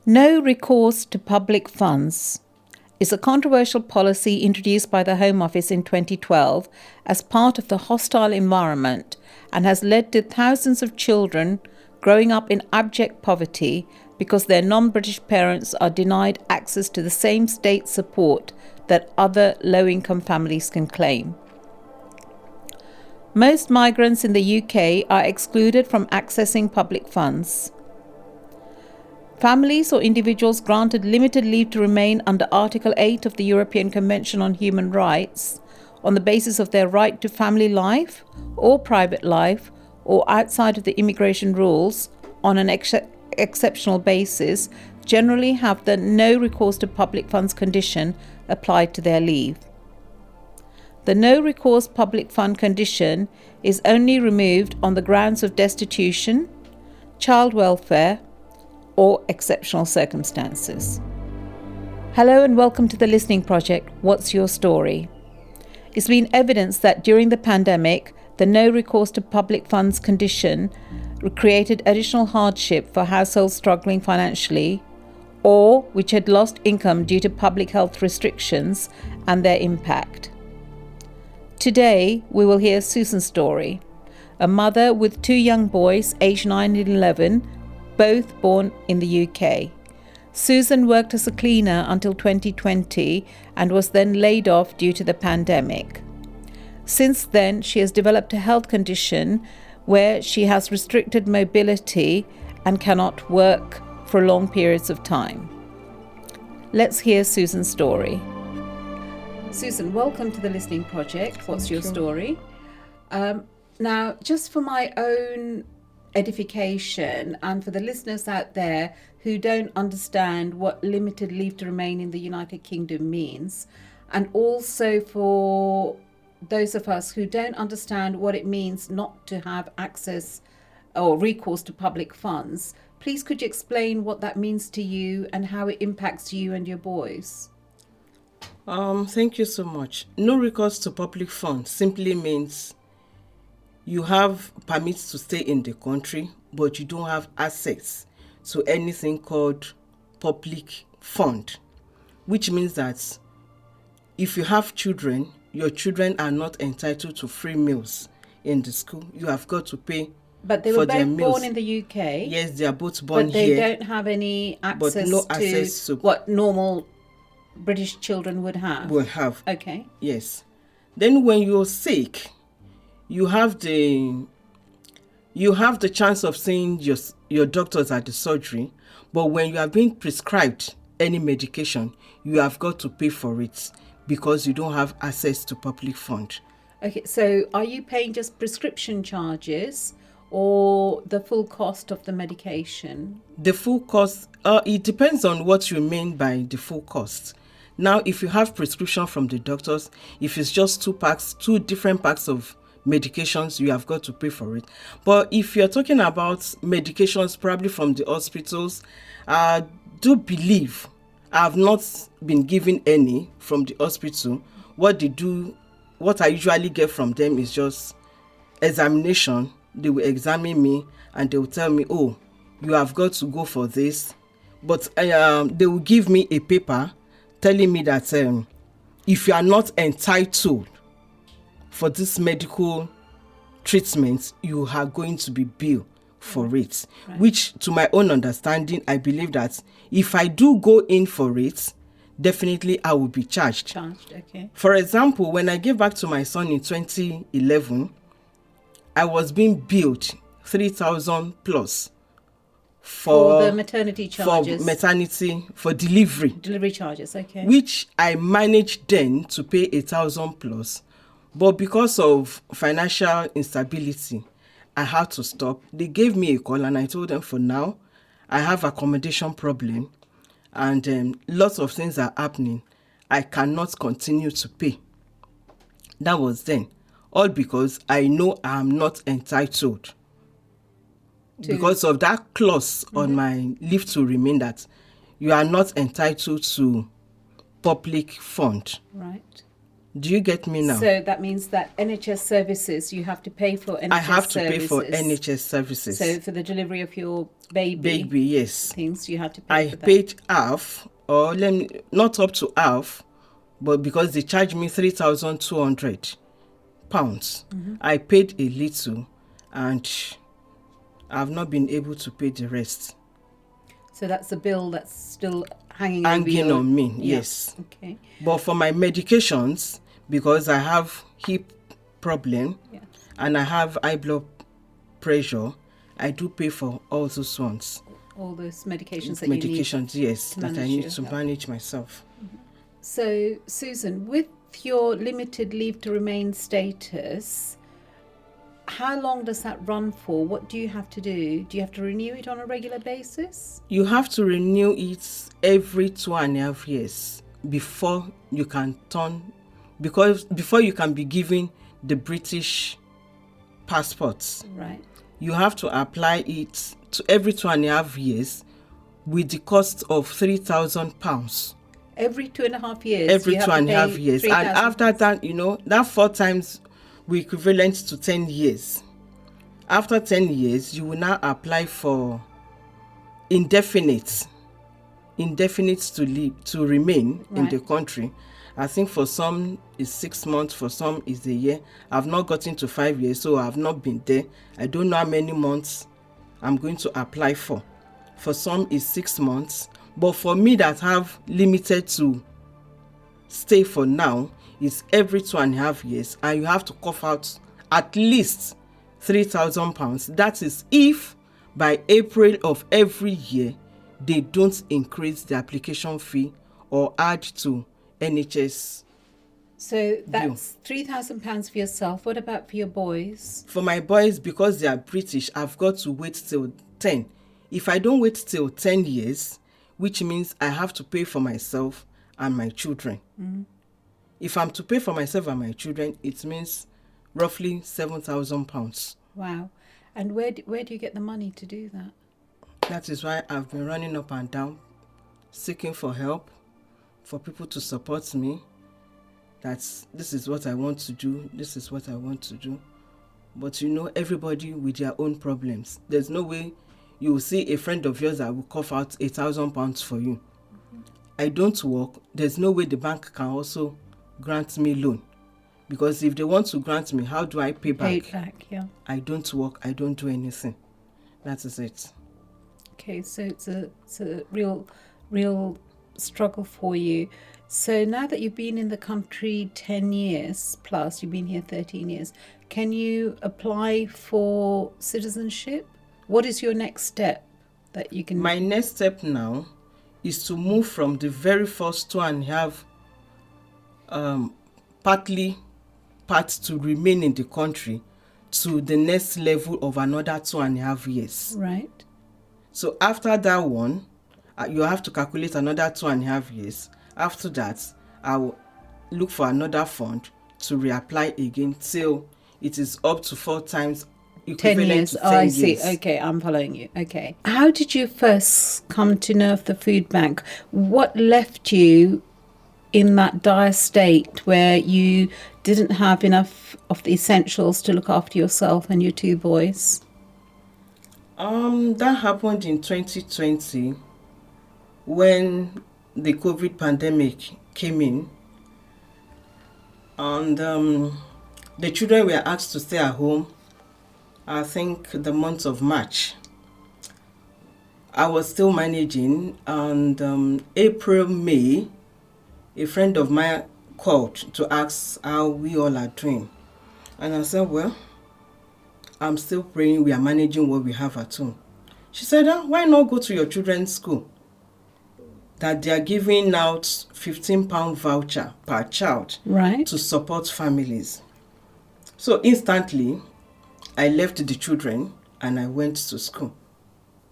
No recourse to public funds is a controversial policy introduced by the Home Office in 2012 as part of the hostile environment and has led to thousands of children growing up in abject poverty because their non-British parents are denied access to the same state support that other low-income families can claim. Most migrants in the UK are excluded from accessing public funds. Families or individuals granted limited leave to remain under Article 8 of the European Convention on Human Rights on the basis of their right to family life or private life or outside of the immigration rules on an exceptional basis generally have the no recourse to public funds condition applied to their leave. The no recourse public fund condition is only removed on the grounds of destitution, child welfare, or exceptional circumstances. Hello and welcome to the Listening Project, What's Your Story? It's been evidenced that during the pandemic, the no recourse to public funds condition created additional hardship for households struggling financially or which had lost income due to public health restrictions and their impact. Today, we will hear Susan's story, a mother with two young boys aged 9 and 11, both born in the UK. Susan worked as a cleaner until 2020 and was then laid off due to the pandemic. Since then, she has developed a health condition where she has restricted mobility and cannot work for long periods of time. Let's hear Susan's story. Susan, welcome to the Listening Project. What's your story? Now, just for my own edification and for the listeners out there who don't understand what limited leave to remain in the United Kingdom means, and also for those of us who don't understand what it means not to have access or recourse to public funds, please could you explain what that means to you and how it impacts you and your boys? Thank you so much. No recourse to public funds simply means you have permits to stay in the country, but you don't have access to anything called public fund, which means that if you have children, your children are not entitled to free meals in the school. You have got to pay. But they were both born in the UK. Yes, they are both born here. But they here, don't have any access, but no access to what normal British children would have. Okay. Yes. Then when you're sick, you have the chance of seeing your doctors at the surgery, but when you are being prescribed any medication, you have got to pay for it because you don't have access to public fund. Okay, so are you paying just prescription charges or the full cost of the medication? The full cost, it depends on what you mean by the full cost. Now, if you have prescription from the doctors, if it's just two different packs of medications, you have got to pay for it. But if you're talking about medications probably from the hospitals, I do believe I have not been given any from the hospital. What I usually get from them is just examination. They will examine me and they will tell me, oh, you have got to go for this. But they will give me a paper telling me that if you are not entitled for this medical treatment, you are going to be billed for it. Right. Which, to my own understanding, I believe that if I do go in for it, definitely I will be charged. Okay. For example, when I gave back to my son in 2011, I was being billed 3,000 plus for the maternity charges. For delivery. Delivery charges, okay. Which I managed then to pay 1,000 plus. But because of financial instability, I had to stop. They gave me a call and I told them for now, I have accommodation problem and lots of things are happening. I cannot continue to pay. That was then. All because I know I am not entitled. Because of that clause on my leave to remain that you are not entitled to public fund. Right. Do you get me now? So that means that NHS services, you have to pay for NHS I have to services. pay for NHS services. So for the delivery of your baby, Yes. things, you had to pay I for that. paid half, or not up to half, but because they charged me £3,200, I paid a little, and I've not been able to pay the rest. So that's a bill that's still hanging on me. Yes. Okay. But for my medications, because I have hip problem and I have high blood pressure, I do pay for all those ones. All those medications that Medications, you need yes, that I need to manage myself. So, Susan, with your limited leave to remain status, how long does that run for? What do you have to do? Do you have to renew it on a regular basis? You have to renew it every 2.5 years before you can before you can be given the British passports. Right. You have to apply it to every 2.5 years with the cost of £3,000. Every 2.5 years? Every 2.5 years. And after that, that 4 times will equivalent to 10 years. After 10 years, you will now apply for indefinite to remain in the country. I think for some is 6 months, for some is a year. I've not gotten to 5 years, so I've not been there. I don't know how many months I'm going to apply for. For some is 6 months, but for me that have limited to stay for now, is every 2.5 years, and you have to cough out at least £3,000. That is if by April of every year they don't increase the application fee or add to NHS. So that's £3,000 for yourself. What about for your boys? For my boys, because they are British, I've got to wait till 10. If I don't wait till 10 years, which means I have to pay for myself and my children. If I'm to pay for myself and my children, it means roughly £7,000. Wow. And where do you get the money to do that? That is why I've been running up and down, seeking for help, for people to support me. This is what I want to do. This is what I want to do. But everybody with their own problems. There's no way you will see a friend of yours that will cough out £1,000 for you. I don't work. There's no way the bank can also grant me loan, because if they want to grant me, how do I pay back? Pay it back, yeah. I don't work. I don't do anything. That is it. Okay, so it's a real struggle for you. So now that you've been in the country 10 years plus, you've been here 13 years, can you apply for citizenship? What is your next step that you can... My next step now is to move from the very first 2.5 part to remain in the country to the next level of another 2.5 years. Right. So after that one, you have to calculate another 2.5 years. After that, I will look for another fund to reapply again till it is up to 4 times equivalent 10 years. to 10 I years. see. Okay, I'm following you. Okay. How did you first come to know of the food bank? What left you in that dire state where you didn't have enough of the essentials to look after yourself and your 2 boys? That happened in 2020 when the COVID pandemic came in, and the children were asked to stay at home. I think the month of March. I was still managing, and April, May, a friend of mine called to ask how we all are doing. And I said, well, I'm still praying, we are managing what we have at home. She said, why not go to your children's school? That they are giving out £15 voucher per child, right, to support families. So instantly, I left the children and I went to school.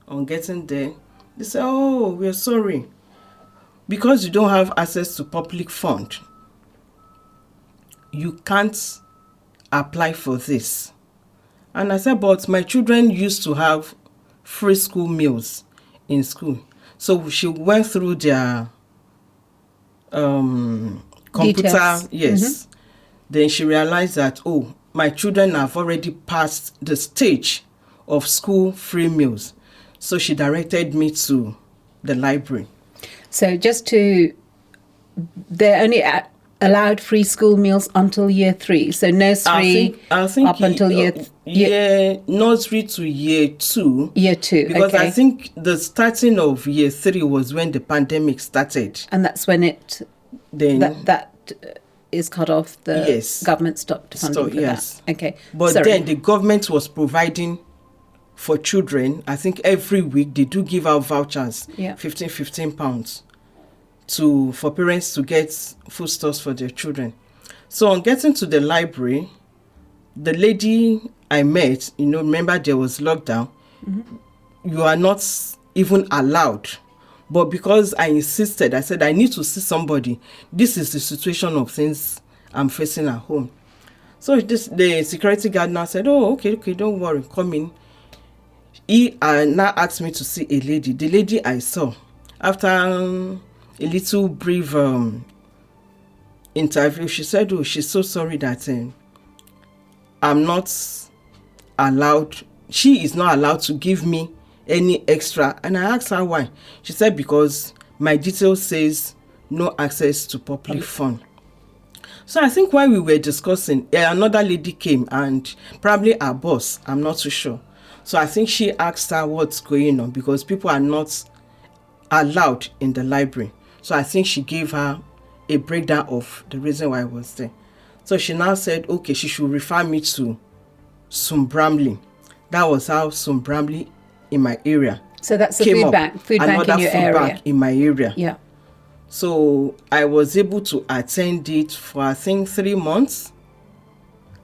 On getting there, they said, oh, we're sorry. Because you don't have access to public fund, you can't apply for this. And I said, but my children used to have free school meals in school. So she went through their computer, details. yes, Then she realized that, oh, my children have already passed the stage of school free meals. So she directed me to the library. So they're only allowed free school meals until year 3. So nursery I think up until nursery to year 2. Year 2, because okay. I think the starting of year 3 was when the pandemic started. And that's when that is cut off. The government stopped funding for that. Okay. But then the government was providing for children. I think every week they do give out vouchers, 15 pounds, for parents to get foodstuffs for their children. So on getting to the library, the lady I met, remember there was lockdown. You are not even allowed. But because I insisted, I said, I need to see somebody. This is the situation of things I'm facing at home. So the security guard now said, oh, okay, don't worry, come in. He now asked me to see a lady. The lady I saw, after a little brief interview, she said, oh, she's so sorry that I'm not allowed. She is not allowed to give me any extra. And I asked her why. She said because my details says no access to public fund. So I think while we were discussing, another lady came, and probably our boss, I'm not too sure. So I think she asked her what's going on, because people are not allowed in the library. So I think she gave her a breakdown of the reason why I was there. So she now said, okay, she should refer me to Sum-Bramley. That was how Sum-Bramley in my area. So that's a food bank in your area. Bank in my area. Yeah. So I was able to attend it for, I think, 3 months.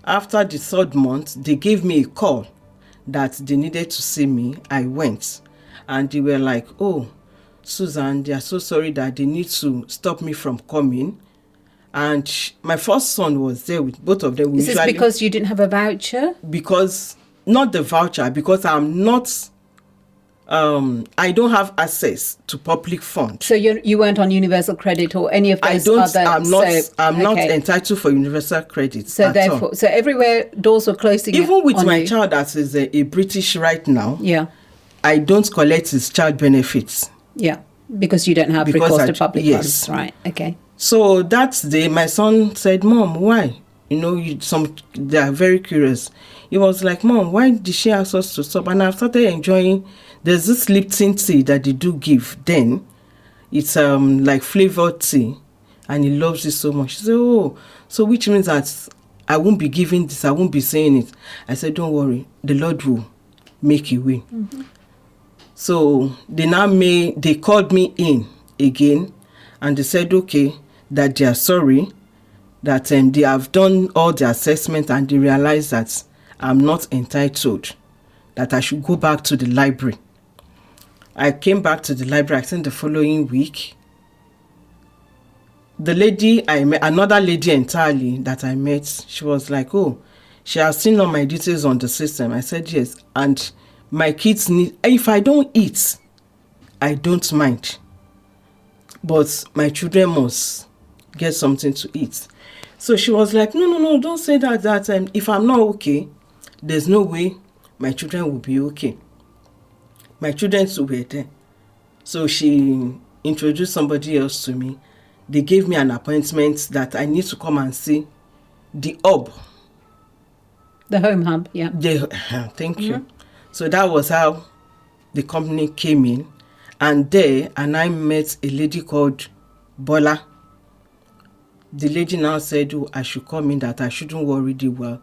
After the 3rd month, they gave me a call that they needed to see me. I went, and they were like, oh, Susan, they are so sorry that they need to stop me from coming. And my first son was there with both of them. Is this because you didn't have a voucher? Because, not the voucher, because I'm not, I don't have access to public funds. So you weren't on universal credit or any of those other... I'm not entitled for universal credit. So therefore, so everywhere doors were closing. Even with my child that is a British right now, I don't collect his child benefits. Yeah, because you don't have recourse to public funds. Right, okay. So that day, my son said, Mom, why? They are very curious. He was like, Mom, why did she ask us to stop? And I've started enjoying, there's this Lipton tea that they do give then. It's like flavored tea. And he loves it so much. He said, oh, so which means that I won't be giving this, I won't be saying it. I said, don't worry, the Lord will make a way. Mm-hmm. So they called me in again, and they said, okay, that they are sorry, that they have done all the assessment, and they realized that I'm not entitled, that I should go back to the library. I came back to the library, I think the following week. The lady I met, another lady entirely that I met, she was like, oh, she has seen all my details on the system. I said, yes, and my kids need, if I don't eat, I don't mind. But my children must get something to eat. So she was like, no, don't say that if I'm not okay, there's no way my children will be okay. My children too were there. So she introduced somebody else to me. They gave me an appointment that I need to come and see the hub. The home hub, yeah. Thank you. So that was how the company came in. And I met a lady called Bola. The lady now said, oh, I should come in, that I shouldn't worry, they will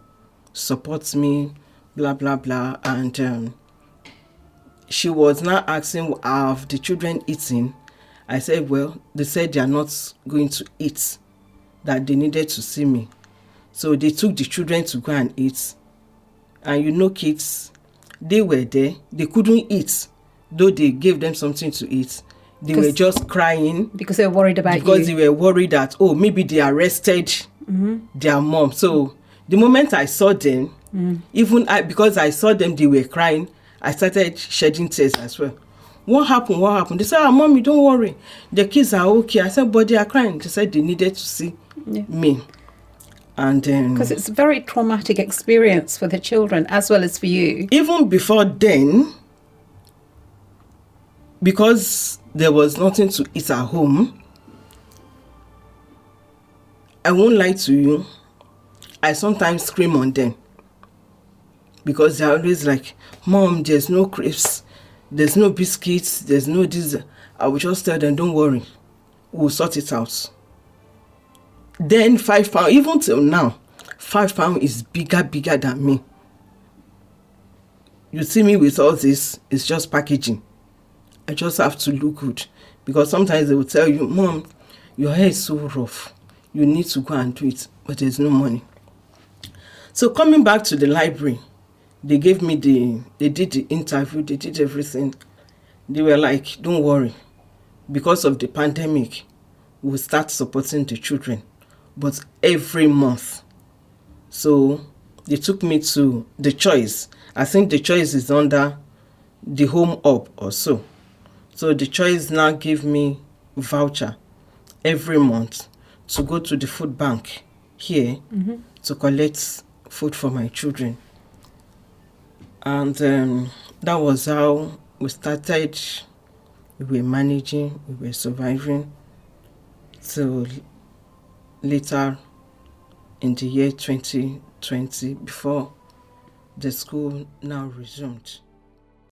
support me, blah, blah, blah. And she was now asking, have the children eaten? I said, well, they said they are not going to eat, that they needed to see me. So they took the children to go and eat. And kids, they were there, they couldn't eat, though they gave them something to eat. They were just crying. Because they were worried about Because they were worried that, oh, maybe they arrested their mom. So the moment I saw them, because I saw them, they were crying, I started shedding tears as well. What happened? They said, Mommy, don't worry. The kids are okay. I said, but they are crying. They said they needed to see me. And Because it's a very traumatic experience for the children as well as for you. even before then, because there was nothing to eat at home, I won't lie to you, I sometimes scream on them. Because they're always like, Mom, there's no crisps, there's no biscuits, there's no this. I will just tell them, don't worry, we'll sort it out. Then £5, even till now, £5 is bigger than me. You see me with all this, it's just packaging. I just have to look good. Because sometimes they will tell you, Mom, your hair is so rough, you need to go and do it, but there's no money. So coming back to the library, they did the interview, they did everything. They were like, don't worry, because of the pandemic, we'll start supporting the children, but every month. So they took me to The Choice. I think The Choice is under the Home Hub or so. So The Choice now give me voucher every month to go to the food bank here to collect food for my children. And that was how we started. We were managing, we were surviving. So later in the year 2020, before the school now resumed.